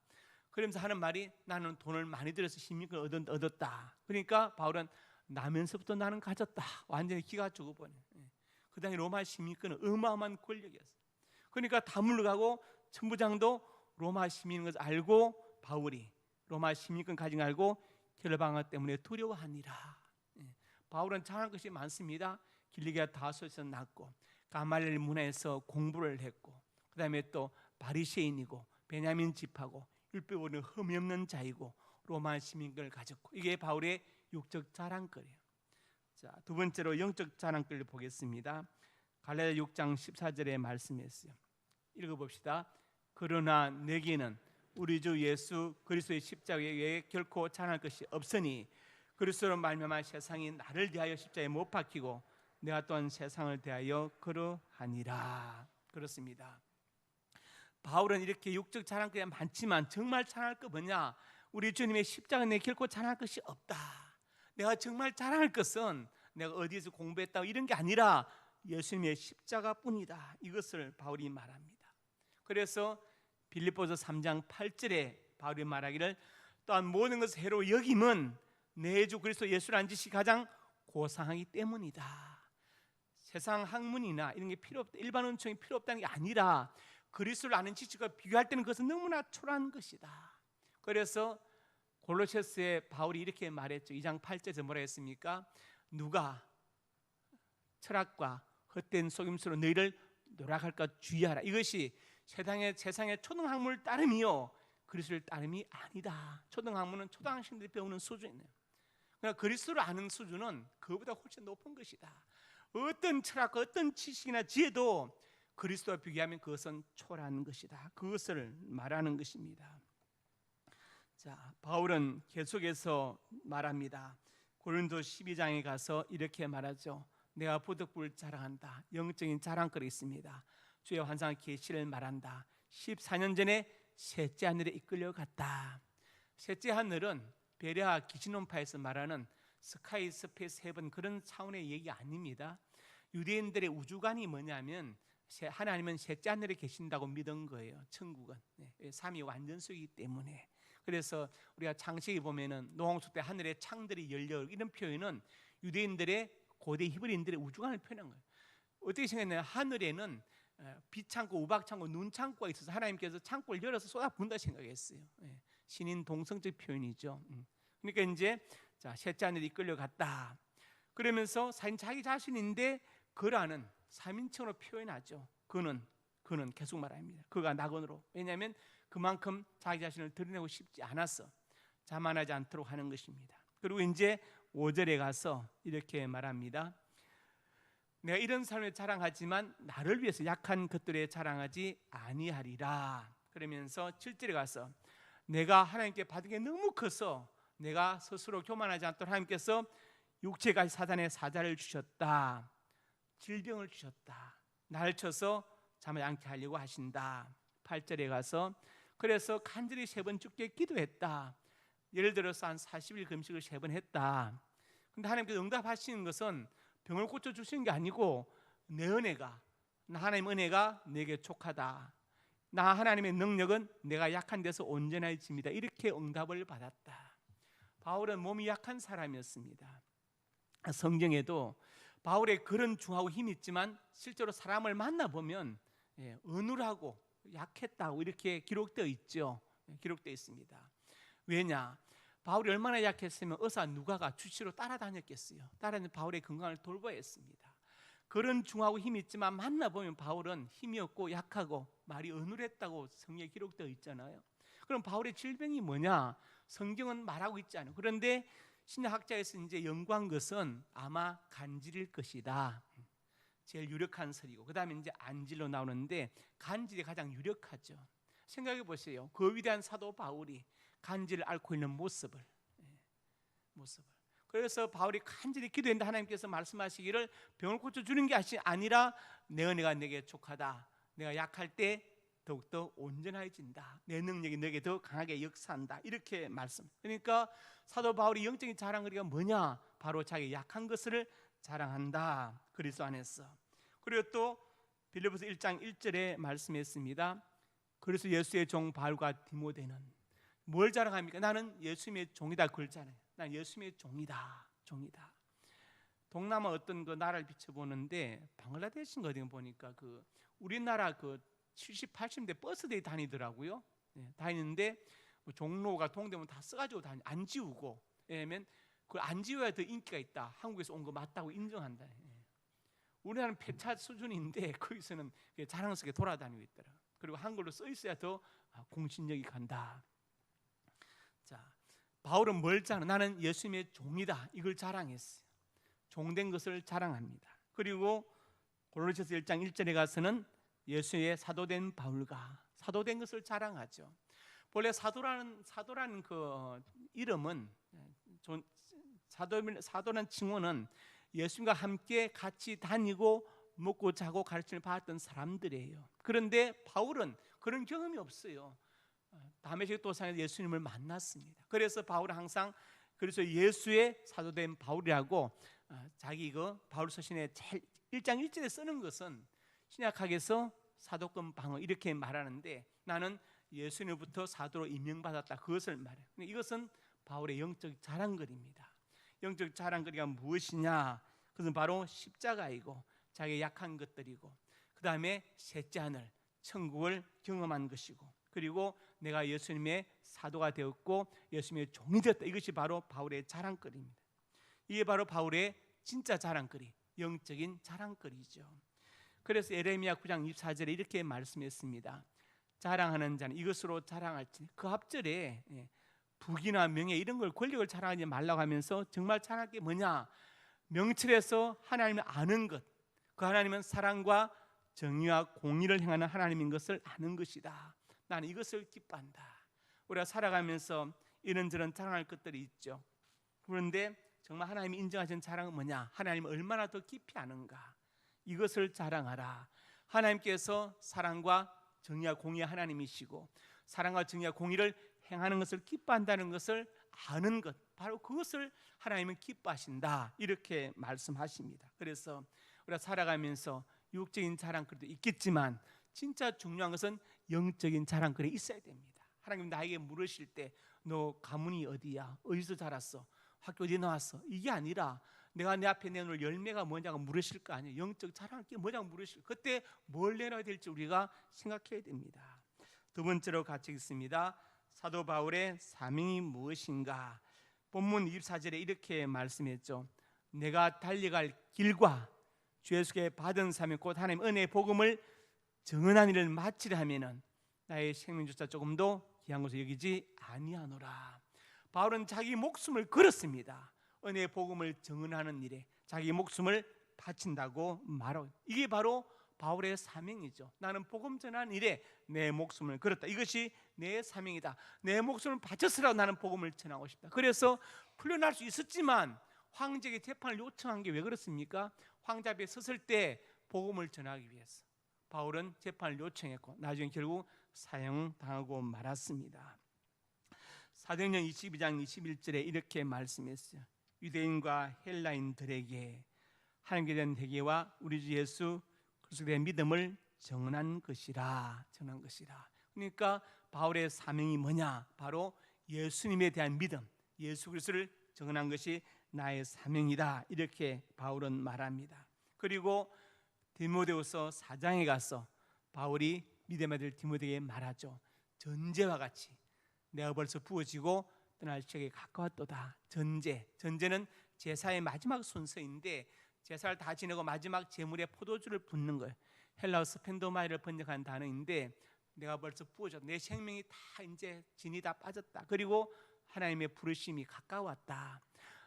그러면서 하는 말이 나는 돈을 많이 들여서 시민권을 얻었다. 그러니까 바울은 나면서부터 나는 가졌다. 완전히 기가 죽어버려. 그 다음에 로마 시민권은 어마어마한 권력이었어요. 그러니까 다 물러가고 천부장도 로마 시민인 것을 알고 바울이 로마 시민권 가진 걸 알고 헬라방어 때문에 두려워하니라. 바울은 잘한 것이 많습니다. 길리기아 다소에서 났고 가말리엘 문화에서 공부를 했고 그 다음에 또 바리새인이고 베냐민 집하고 율법으로는 흠이 없는 자이고 로마 시민권을 가졌고 이게 바울의 육적 자랑거리예요. 자, 두 번째로 영적 자랑거리를 보겠습니다. 갈라디아 6장 14절의 말씀이었어요. 읽어봅시다. 그러나 내게는 우리 주 예수 그리스도의 십자가에 결코 자랑할 것이 없으니 그리스도로 말미암아 세상이 나를 대하여 십자가에 못 박히고 내가 또한 세상을 대하여 그러하니라. 그렇습니다. 바울은 이렇게 육적 자랑거리가 많지만 정말 자랑할 것 뭐냐? 우리 주님의 십자가 내 결코 자랑할 것이 없다. 내가 정말 자랑할 것은 내가 어디에서 공부했다고 이런 게 아니라 예수님의 십자가뿐이다. 이것을 바울이 말합니다. 그래서 빌립보서 3장 8절에 바울이 말하기를 또한 모든 것을 해로 여김은 내 주 그리스도 예수라는 짓이 가장 고상하기 때문이다. 세상 학문이나 이런 게 필요 없다, 일반 은총이 필요 없다는 게 아니라 그리스도를 아는 지식과 비교할 때는 그것은 너무나 초라한 것이다. 그래서 골로새서에 바울이 이렇게 말했죠. 2장 8절에서 뭐라 했습니까? 누가 철학과 헛된 속임수로 너희를 노락할까 주의하라. 이것이 세상의 초등학문을 따름이요 그리스도를 따름이 아니다. 초등학문은 초등학생들이 배우는 수준이에요. 그러니까 그리스도를 아는 수준은 그보다 훨씬 높은 것이다. 어떤 철학과 어떤 지식이나 지혜도 그리스도와 비교하면 그것은 초라한 것이다. 그것을 말하는 것입니다. 자, 바울은 계속해서 말합니다. 고린도 12장에 가서 이렇게 말하죠. 내가 부득불 자랑한다. 영적인 자랑거리 있습니다. 주의 환상의 계시를 말한다. 14년 전에 셋째 하늘에 이끌려 갔다. 셋째 하늘은 베레아 기신론파에서 말하는 스카이 스페이스 헤븐 그런 차원의 얘기 아닙니다. 유대인들의 우주관이 뭐냐면 하나님은 셋째 하늘에 계신다고 믿은 거예요. 천국은 삼위 완전수이기 때문에. 그래서 우리가 창세기 보면은 노홍수 때 하늘에 창들이 열려 이런 표현은 유대인들의 고대 히브리인들의 우주관을 표현한 거예요. 어떻게 생각했나요? 하늘에는 빛창고, 우박창고, 눈창고가 있어서 하나님께서 창고를 열어서 쏟아부은다 생각했어요. 신인 동성적 표현이죠. 그러니까 이제 자, 셋째 하늘에 이끌려 갔다. 그러면서 자기 자신인데 그라는 3인칭으로 표현하죠. 그는 계속 말합니다. 그가 낙원으로. 왜냐하면 그만큼 자기 자신을 드러내고 싶지 않아서 자만하지 않도록 하는 것입니다. 그리고 이제 5절에 가서 이렇게 말합니다. 내가 이런 삶을 자랑하지만 나를 위해서 약한 것들에 자랑하지 아니하리라. 그러면서 7절에 가서 내가 하나님께 받은 게 너무 커서 내가 스스로 교만하지 않도록 하나님께서 육체까지 사단의 사자를 주셨다. 질병을 주셨다. 나를 쳐서 잠을 않게 하려고 하신다. 8절에 가서 그래서 간절히 3번 주께 기도했다. 예를 들어서 한 40일 금식을 3번 했다. 근데 하나님께서 응답하시는 것은 병을 고쳐주시는 게 아니고 내 은혜가, 나 하나님 은혜가 내게 족하다. 나 하나님의 능력은 내가 약한 데서 온전해집니다. 이렇게 응답을 받았다. 바울은 몸이 약한 사람이었습니다. 성경에도 바울의 그런 중하고 힘이 있지만 실제로 사람을 만나보면 어눌하고 약했다고 이렇게 기록되어 있죠. 기록되어 있습니다. 왜냐? 바울이 얼마나 약했으면 의사 누가가 주치로 따라다녔겠어요. 따라다니는 바울의 건강을 돌봐야 했습니다. 그런 중하고 힘이 있지만 만나보면 바울은 힘이 없고 약하고 말이 어눌했다고 성경에 기록되어 있잖아요. 그럼 바울의 질병이 뭐냐? 성경은 말하고 있지 않아요. 그런데 신학자에서 이제 연구한 것은 아마 간질일 것이다. 제일 유력한 설이고 그 다음에 이제 안질로 나오는데 간질이 가장 유력하죠. 생각해 보세요. 그 위대한 사도 바울이 간질을 앓고 있는 모습을. 그래서 바울이 간절히 기도했는데 하나님께서 말씀하시기를 병을 고쳐주는 게 아니라 내 은혜가 내게 족하다. 내가 약할 때 더욱더 온전해진다. 내 능력이 너에게 더 강하게 역사한다. 이렇게 말씀. 그러니까 사도 바울이 영적인 자랑거리가 뭐냐? 바로 자기 약한 것을 자랑한다. 그리스도 안에서. 그리고 또 빌립보서 1장 1절에 말씀했습니다. 그래서 예수의 종 바울과 디모데는 뭘 자랑합니까? 나는 예수님의 종이다. 그걸 자랑해요. 난 예수님의 종이다. 동남아 어떤 그 나라를 비춰보는데 방글라데시인가 어디 보니까 그 우리나라 그 70, 80대 버스들이 다니더라고요. 다니는데 뭐 종로가 동대문 다 써가지고 안 지우고, 왜냐면 그걸 안 지워야 더 인기가 있다. 한국에서 온 거 맞다고 인정한다. 우리나라는 폐차 수준인데 거기서는 자랑스럽게 돌아다니고 있더라. 그리고 한글로 써 있어야 더 공신력이 간다. 자, 바울은 뭘 자랑? 나는 예수님의 종이다. 이걸 자랑했어요. 종된 것을 자랑합니다. 그리고 골로새서 1장 1절에 가서는 예수의 사도된 바울과 사도된 것을 자랑하죠. 본래 사도라는 그 이름은 사도라는 칭호는 예수님과 함께 같이 다니고 먹고 자고 가르침을 받았던 사람들이에요. 그런데 바울은 그런 경험이 없어요. 다메섹 도상에서 예수님을 만났습니다. 그래서 바울은 항상 그래서 예수의 사도된 바울이라고 자기 바울 서신의 1장 1절에 쓰는 것은 신약학에서 사도권 방어 이렇게 말하는데 나는 예수님부터 사도로 임명받았다 그것을 말해요. 이것은 바울의 영적 자랑거리입니다. 영적 자랑거리가 무엇이냐? 그것은 바로 십자가이고 자기의 약한 것들이고 그 다음에 셋째 하늘 천국을 경험한 것이고 그리고 내가 예수님의 사도가 되었고 예수님의 종이 되었다. 이것이 바로 바울의 자랑거리입니다. 이게 바로 바울의 진짜 자랑거리, 영적인 자랑거리죠. 그래서 에레미야 9장 24절에 이렇게 말씀했습니다. 자랑하는 자는 이것으로 자랑할지. 그 앞절에 부귀나 명예 이런 걸 권력을 자랑하지 말라고 하면서 정말 자랑할 게 뭐냐? 명철에서 하나님을 아는 것. 그 하나님은 사랑과 정의와 공의를 행하는 하나님인 것을 아는 것이다. 나는 이것을 기뻐한다. 우리가 살아가면서 이런저런 자랑할 것들이 있죠. 그런데 정말 하나님이 인정하신 자랑은 뭐냐? 하나님을 얼마나 더 깊이 아는가? 이것을 자랑하라. 하나님께서 사랑과 정의와 공의의 하나님이시고 사랑과 정의와 공의를 행하는 것을 기뻐한다는 것을 아는 것, 바로 그것을 하나님은 기뻐하신다 이렇게 말씀하십니다. 그래서 우리가 살아가면서 육적인 자랑거리도 있겠지만 진짜 중요한 것은 영적인 자랑거리 있어야 됩니다. 하나님 나에게 물으실 때 너 가문이 어디야? 어디서 자랐어? 학교 어디 나왔어? 이게 아니라 내가 내 앞에 내놓을 열매가 뭐냐고 물으실 거 아니에요. 영적 자랑할 게 뭐냐고 물으실 그때 뭘 내놔야 될지 우리가 생각해야 됩니다. 두 번째로 같이 읽습니다. 사도 바울의 사명이 무엇인가? 본문 24절에 이렇게 말씀했죠. 내가 달려갈 길과 주 예수께 받은 사명 곧 하나님 은혜의 복음을 정언한 일을 마치려 하면은 나의 생명조차 조금도 귀한 것을 여기지 아니하노라. 바울은 자기 목숨을 걸었습니다. 은혜의 복음을 정언하는 일에 자기 목숨을 바친다고 말하고 이게 바로 바울의 사명이죠. 나는 복음 전하는 일에 내 목숨을 걸었다. 이것이 내 사명이다. 내 목숨을 바쳤으라도 나는 복음을 전하고 싶다. 그래서 풀려날 수 있었지만 황제에게 재판을 요청한 게 왜 그렇습니까? 황제 앞에 섰을 때 복음을 전하기 위해서 바울은 재판을 요청했고 나중에 결국 사형당하고 말았습니다. 사도행전 22장 21절에 이렇게 말씀했어요. 유대인과 헬라인들에게 하나님께 대한 회개와 우리 주 예수 그리스도에 대한 믿음을 정언한 것이라. 그러니까 바울의 사명이 뭐냐? 바로 예수님에 대한 믿음, 예수 그리스도를 정언한 것이 나의 사명이다. 이렇게 바울은 말합니다. 그리고 디모데후서 4장에 가서 바울이 믿음의 아들 디모데에게 말하죠. 전제와 같이 내가 벌써 부어지고 떠날 시각에 가까웠도다. 전제는 제사의 마지막 순서인데 제사를 다 지내고 마지막 제물에 포도주를 붓는 거예요. 헬라어 스펜도마이를 번역한 단어인데 내가 벌써 부어졌다. 내 생명이 다 이제 진이 다 빠졌다. 그리고 하나님의 부르심이 가까웠다.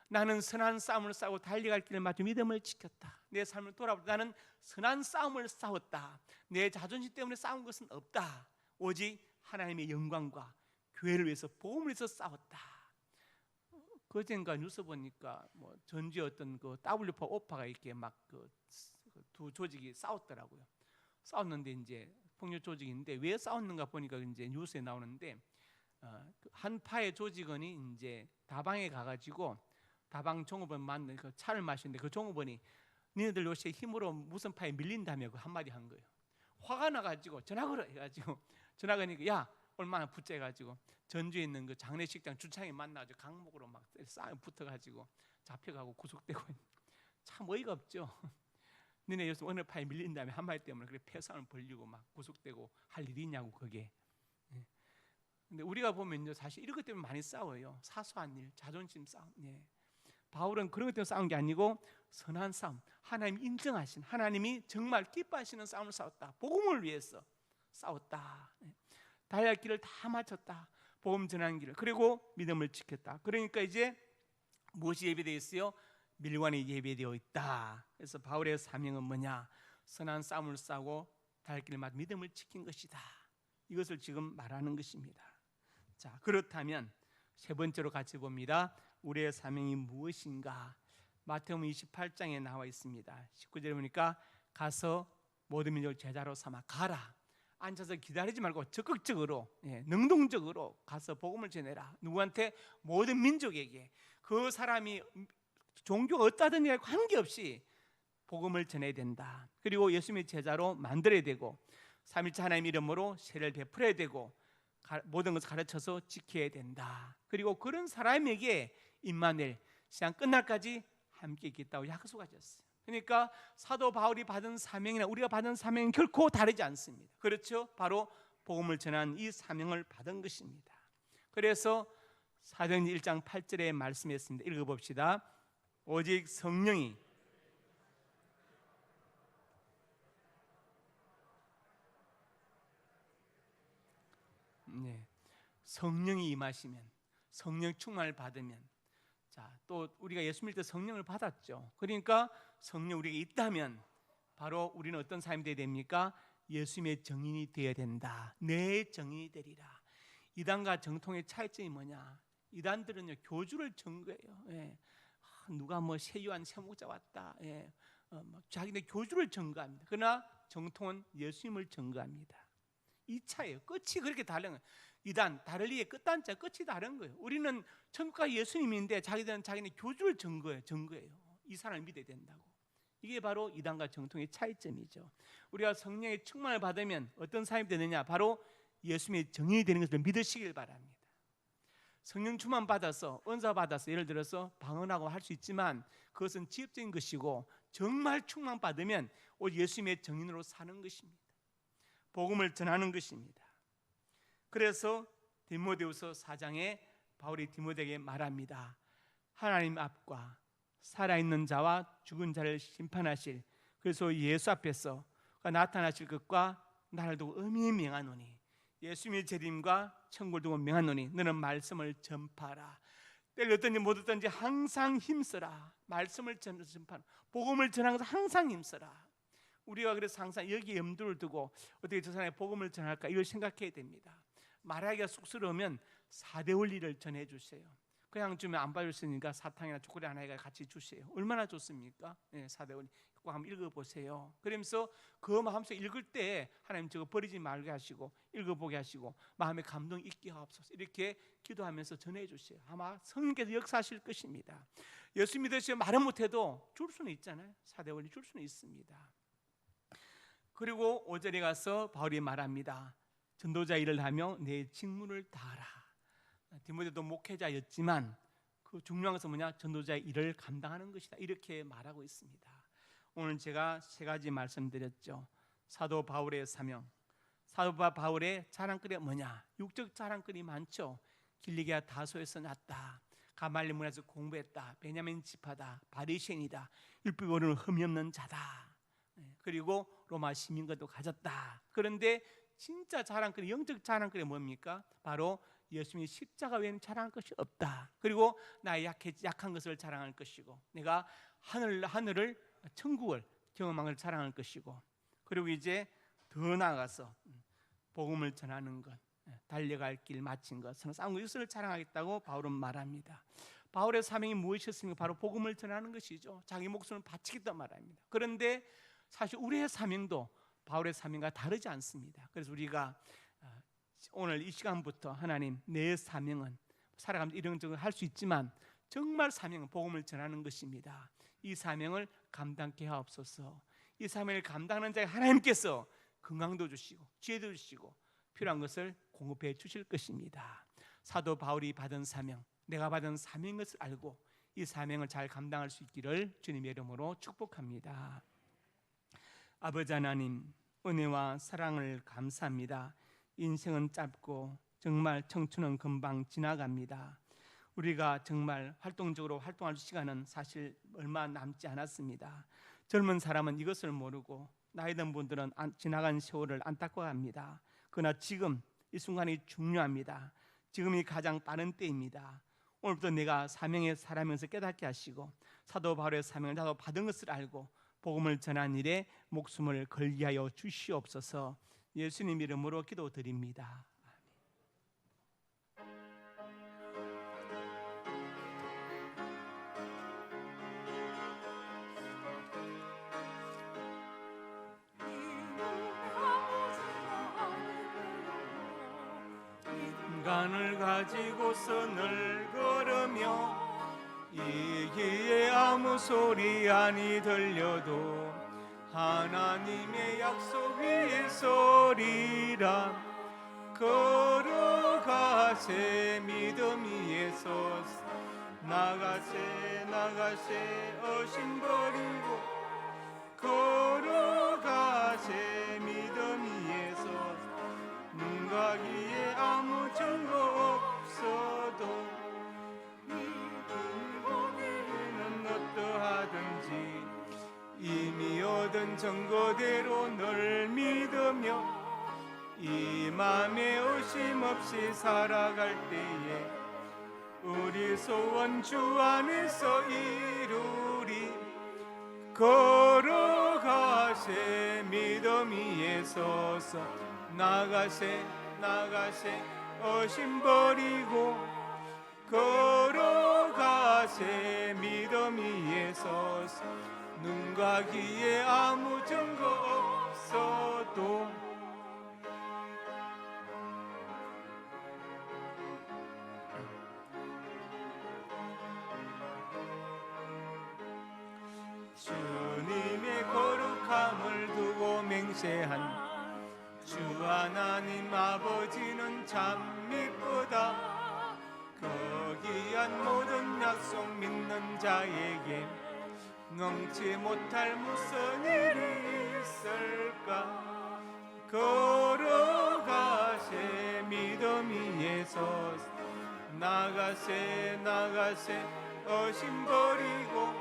나는 선한 싸움을 싸우고 달려갈 길을 마쳐 믿음을 지켰다. 내 삶을 돌아볼 때 나는 선한 싸움을 싸웠다. 내 자존심 때문에 싸운 것은 없다. 오직 하나님의 영광과 교회를 위해서 복음을 위해서 싸웠다. 그젠가 뉴스 보니까 뭐 전주에 어떤 그 W파 오파가 이렇게 막 그 두 조직이 싸웠더라고요. 싸웠는데 이제 폭력 조직인데 왜 싸웠는가 보니까 이제 뉴스에 나오는데 한 파의 조직원이 이제 다방에 가가지고 다방 종업원 만든 그 차를 마시는데 그 종업원이 니네들 요새 힘으로 무슨 파에 밀린다며 그 한마디 한 거예요. 화가 나가지고 전화 걸어 해가지고 전화 거니까 야 얼마나 붙여가지고 전주에 있는 그 장례식장 주차장에 만나가지고 강목으로 막 싸움 붙어가지고 잡혀가고 구속되고 참 어이가 없죠. 너네 요새 어느 파에 밀린 다음에 한마디 때문에 그래 폐상을 벌리고 막 구속되고 할 일이 있냐고 그게. 근데 우리가 보면요 사실 이런 것 때문에 많이 싸워요. 사소한 일, 자존심 싸움. 바울은 그런 것 때문에 싸운 게 아니고 선한 싸움, 하나님 인정하신 하나님이 정말 기뻐하시는 싸움을 싸웠다. 복음을 위해서 싸웠다. 달려갈 길을 다 마쳤다. 복음 전하는 길을. 그리고 믿음을 지켰다. 그러니까 이제 무엇이 예배되어 있어요? 밀관이 예배되어 있다. 그래서 바울의 사명은 뭐냐? 선한 싸움을 싸고 달릴 길을 마쳐 믿음을 지킨 것이다. 이것을 지금 말하는 것입니다. 자, 그렇다면 세 번째로 같이 봅니다. 우리의 사명이 무엇인가? 마태복음 28장에 나와 있습니다. 19절에 보니까 가서 모든 민족을 제자로 삼아 가라. 앉아서 기다리지 말고 적극적으로, 능동적으로 가서 복음을 전해라. 누구한테? 모든 민족에게. 그 사람이 종교가 어떠하든지 관계없이 복음을 전해야 된다. 그리고 예수님의 제자로 만들어야 되고, 삼위일체 하나님 이름으로 세례를 베풀어야 되고, 모든 것을 가르쳐서 지켜야 된다. 그리고 그런 사람에게 임마누엘, 시간 끝날까지 함께 있겠다고 약속하셨어요. 그러니까 사도 바울이 받은 사명이나 우리가 받은 사명은 결코 다르지 않습니다. 그렇죠? 바로 복음을 전한 이 사명을 받은 것입니다. 그래서 사도행전 1장 8절에 말씀했습니다. 읽어봅시다. 오직 성령이 성령이 임하시면, 성령 충만을 받으면, 자, 또 우리가 예수 믿을 때 성령을 받았죠. 그러니까 성령 우리에게 있다면 바로 우리는 어떤 사람이 되어야 됩니까? 예수님의 정인이 되어야 된다. 내 정인이 되리라. 이단과 정통의 차이점이 뭐냐? 이단들은요, 교주를 증거해요. 누가 뭐 세유한 세목자 왔다. 자기네 교주를 증거합니다. 그러나 정통은 예수님을 증거합니다. 이 차예요. 끝이 그렇게 다른 거예요. 이단, 다를리의 끝단자 끝이 다른 거예요. 우리는 천국과 예수님인데 자기들은 자기네 교주를 증거해요. 이 사람을 믿어야 된다고. 이게 바로 이단과 정통의 차이점이죠. 우리가 성령의 충만을 받으면 어떤 사람이 되느냐? 바로 예수님의 정인이 되는 것을 믿으시길 바랍니다. 성령 충만 받아서, 은사 받아서 예를 들어서 방언하고 할 수 있지만 그것은 지엽적인 것이고, 정말 충만 받으면 오직 예수님의 정인으로 사는 것입니다. 복음을 전하는 것입니다. 그래서 디모데후서 4장에 바울이 디모데에게 말합니다. 하나님 앞과 살아있는 자와 죽은 자를 심판하실, 그래서 예수 앞에서 나타나실 것과 나를 두고 엄히 명하노니, 예수님의 재림과 천국을 두고 명하노니 너는 말씀을 전파하라. 때를 얻든지 못 얻든지 항상 힘써라. 말씀을 전파하라. 복음을 전하는 것을 항상 힘써라. 우리가 그래서 항상 여기에 염두를 두고 어떻게 저 사람의 복음을 전할까 이걸 생각해야 됩니다. 말하기가 쑥스러우면 4대 원리를 전해 주세요. 그냥 주면 안 받을 수 있으니까 사탕이나 초콜릿 하나가 같이 주세요. 얼마나 좋습니까? 4대 원리 꼭 한번 읽어보세요. 그러면서 그 마음속에 읽을 때 하나님 저거 버리지 말게 하시고 읽어보게 하시고 마음에 감동 있게 하옵소서, 이렇게 기도하면서 전해 주세요. 아마 성령께서 역사하실 것입니다. 예수 믿으시면 말은 못해도 줄 수는 있잖아요. 4대 원리 줄 수는 있습니다. 그리고 5절에 가서 바울이 말합니다. 전도자 일을 하며 내 직무를 다하라. 디모데도 목회자였지만 그 중요한 것은 뭐냐? 전도자의 일을 감당하는 것이다. 이렇게 말하고 있습니다. 오늘 제가 세 가지 말씀드렸죠. 사도 바울의 사명. 사도 바울의 자랑거리가 뭐냐? 육적 자랑거리 많죠. 길리기아 다소에서 났다. 가말리 문화에서 공부했다. 베냐민 지파다. 바리새인이다. 율법 어른은 흠이 없는 자다. 그리고 로마 시민권도 가졌다. 그런데 진짜 자랑거리, 영적 자랑거리 뭡니까? 바로 예수님이 십자가 외에는 자랑할 것이 없다. 그리고 나의 약한 것을 자랑할 것이고, 내가 하늘을, 천국을 경험한 걸 자랑할 것이고, 그리고 이제 더 나아가서 복음을 전하는 것, 달려갈 길 마친 것, 싸운 것, 이것을 자랑하겠다고 바울은 말합니다. 바울의 사명이 무엇이었습니까? 바로 복음을 전하는 것이죠. 자기 목숨을 바치겠다 말합니다. 그런데 사실 우리의 사명도 바울의 사명과 다르지 않습니다. 그래서 우리가 오늘 이 시간부터 하나님, 내 사명은 살아가면서 이런저런 할 수 있지만 정말 사명은 복음을 전하는 것입니다. 이 사명을 감당케 하옵소서. 이 사명을 감당하는 자에 하나님께서 건강도 주시고 지혜도 주시고 필요한 것을 공급해 주실 것입니다. 사도 바울이 받은 사명, 내가 받은 사명인 것을 알고 이 사명을 잘 감당할 수 있기를 주님의 이름으로 축복합니다. 아버지 하나님, 은혜와 사랑을 감사합니다. 인생은 짧고 정말 청춘은 금방 지나갑니다. 우리가 정말 활동적으로 활동할 시간은 사실 얼마 남지 않았습니다. 젊은 사람은 이것을 모르고 나이 든 분들은 지나간 세월을 안타까워합니다. 그러나 지금 이 순간이 중요합니다. 지금이 가장 빠른 때입니다. 오늘부터 내가 사명의 사람이면서 깨닫게 하시고 사도 바울의 사명을 나도 받은 것을 알고 복음을 전한 일에 목숨을 걸게 하여 주시옵소서. 예수님 이름으로 기도드립니다. 평강을 가지고서 늘 걸으며 이 귀에 아무 소리 아니 들려도 하나님의 약속 위에 서리라. 걸어가세 믿음 위에 서서 나가세 나가세 어심 버리고 걸어가세 믿음 위에 서서 눈과 귀에 아무 증거 없어도 믿음이 보기에는 어떠하든지 이미 얻은 증거대로 늘 믿으며 이 맘에 의심 없이 살아갈 때에 우리 소원 주 안에서 이루리. 걸어가세 믿음 위에 서서 나가세 나가세 어심 버리고 걸어가세 믿음 위에 서서 눈과 귀에 아무 증거 없어도 주님의 거룩함을 두고 맹세한 주 하나님 아버지는 참 미쁘다. 거기한 모든 약속 믿는 자에게 넘지 못할 무슨 일이 있을까. 걸어가세 믿음 위에 서서 나가세 나가세 어심 버리고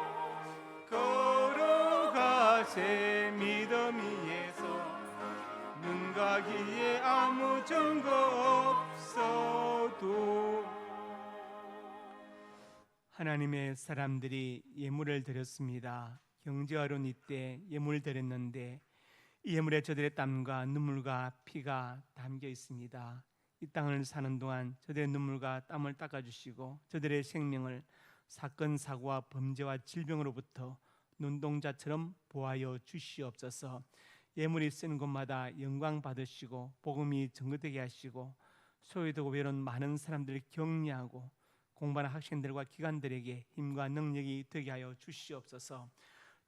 걸어가세 믿음 위에서 눈과 귀에 아무 증거 없어도. 하나님의 사람들이 예물을 드렸습니다. 경제어려운 이때 예물을 드렸는데 이 예물에 저들의 땀과 눈물과 피가 담겨 있습니다. 이 땅을 사는 동안 저들의 눈물과 땀을 닦아주시고 저들의 생명을 사건 사고와 범죄와 질병으로부터 눈동자처럼 보하여 주시옵소서. 예물이 쓰는 곳마다 영광 받으시고 복음이 증거되게 하시고 소외되고 외로운 많은 사람들을 격려하고 공부하는 학생들과 기관들에게 힘과 능력이 되게 하여 주시옵소서.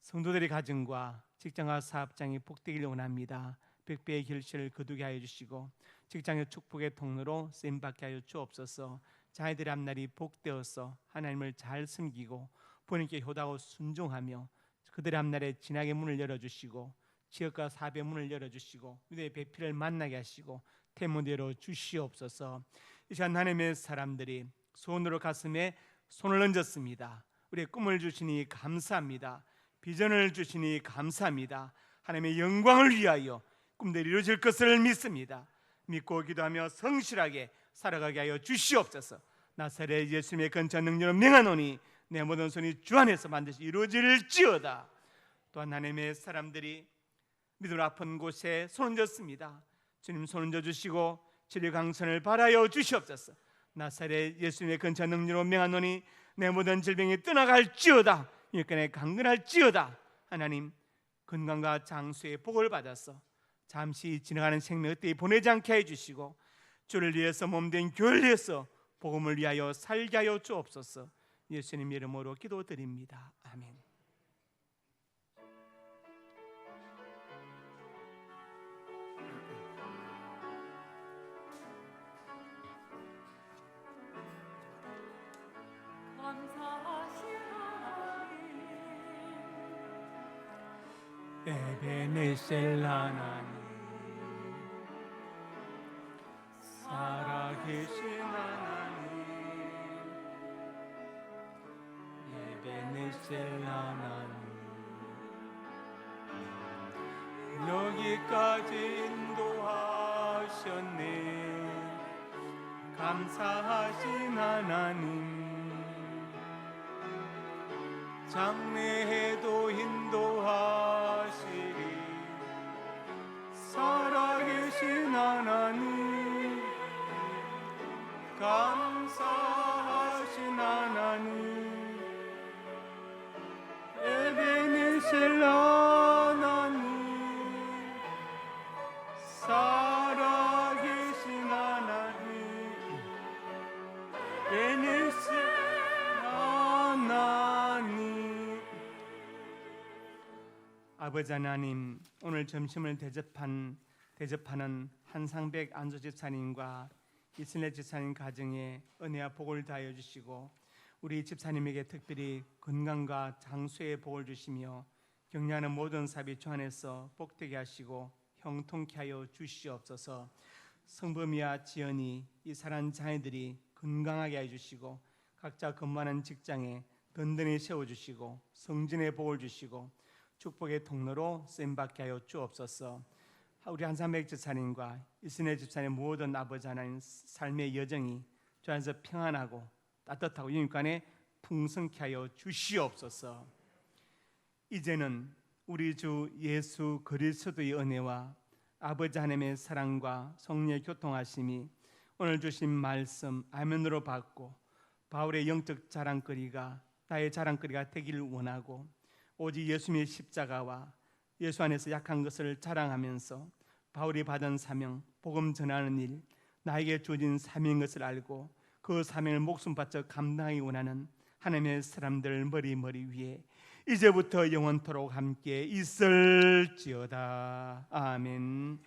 성도들의 가정과 직장과 사업장이 복되기를 원합니다. 백배의 결실을 거두게 하여 주시고 직장의 축복의 통로로 쓰임받게 하여 주옵소서. 자녀들의 앞날이 복되어서 하나님을 잘 섬기고 부모님께 효도하고 순종하며 그들의 앞날에 진학의 문을 열어주시고 지역과 사업의 문을 열어주시고 유대의 배필을 만나게 하시고 태문대로 주시옵소서. 이 시간 하나님의 사람들이 손으로 가슴에 손을 얹었습니다. 우리의 꿈을 주시니 감사합니다. 비전을 주시니 감사합니다. 하나님의 영광을 위하여 꿈들이 이루어질 것을 믿습니다. 믿고 기도하며 성실하게 살아가게 하여 주시옵소서. 나사렛 예수님의 근처 능력으로 명하노니 내 모든 손이 주 안에서 반드시 이루어질지어다. 또한 하나님의 사람들이 믿음으로 아픈 곳에 손 얹었습니다. 주님 손 얹어주시고 치료 강선을 바라여 주시옵소서. 나사렛 예수님의 근처 능력으로 명하노니 내 모든 질병이 떠나갈지어다. 일간에 강건할지어다. 하나님 건강과 장수의 복을 받아서 잠시 지나가는 생명 그때에 보내지 않게 해주시고 주를 위해서 몸된 교회를 위해서 복음을 위하여 살게 하여 주옵소서. 예수님 이름으로 기도드립니다. 아멘. 에베네셀 하나님 살아계신 하나님 에베네셀 하나님 여기까지 인도하셨네. 감사하신 하나님 장래에도 인도하시리. 살아계신 하나님 감사하신 하나님 에베네셀 하나님 살아계신 하나님 베네시 하나님. 아버지 하나님, 오늘 점심을 대접하는 한상백 안수 집사님과 이슬레 집사님 가정에 은혜와 복을 다하여 주시고, 우리 집사님에게 특별히 건강과 장수의 복을 주시며 격려하는 모든 사비 주 안에서 복되게 하시고 형통케 하여 주시옵소서. 성범이와 지연이, 이 사랑하는 자녀들이 건강하게 해주시고 각자 근무하는 직장에 든든히 세워주시고 성진의 복을 주시고 축복의 통로로 쓰임받게 하여 주옵소서. 우리 한삼백 집사님과 이순혜 집사님 모든 아버지 하나님 삶의 여정이 주 안에서 평안하고 따뜻하고 영육간에 풍성케 하여 주시옵소서. 이제는 우리 주 예수 그리스도의 은혜와 아버지 하나님의 사랑과 성령의 교통하심이 오늘 주신 말씀 아멘으로 받고 바울의 영적 자랑거리가 나의 자랑거리가 되기를 원하고, 오직 예수님의 십자가와 예수 안에서 약한 것을 자랑하면서 바울이 받은 사명, 복음 전하는 일, 나에게 주어진 사명인 것을 알고 그 사명을 목숨 바쳐 감당하기 원하는 하나님의 사람들 머리 위에 이제부터 영원토록 함께 있을지어다. 아멘.